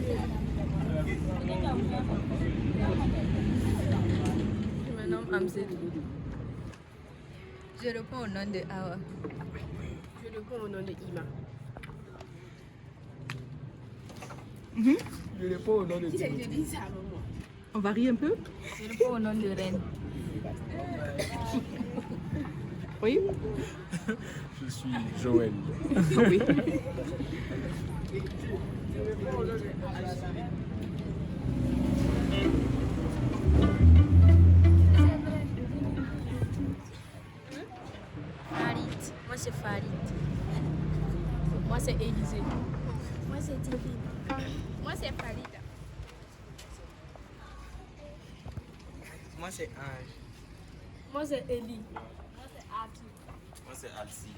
Je me nomme Amzed. Je réponds au nom de Awa. Je réponds au nom de Ima. Je réponds au nom de Qui c'est qui te dit ça avant moi? On varie un peu. Je réponds au nom de Reine. Oui. Je suis Joël. Oui. Farid. Moi c'est Farid. Moi c'est Élisée. Moi c'est Divine. Moi c'est Farida. Moi c'est Ange. Moi c'est Eli. Moi c'est Aki. Moi c'est Alcy.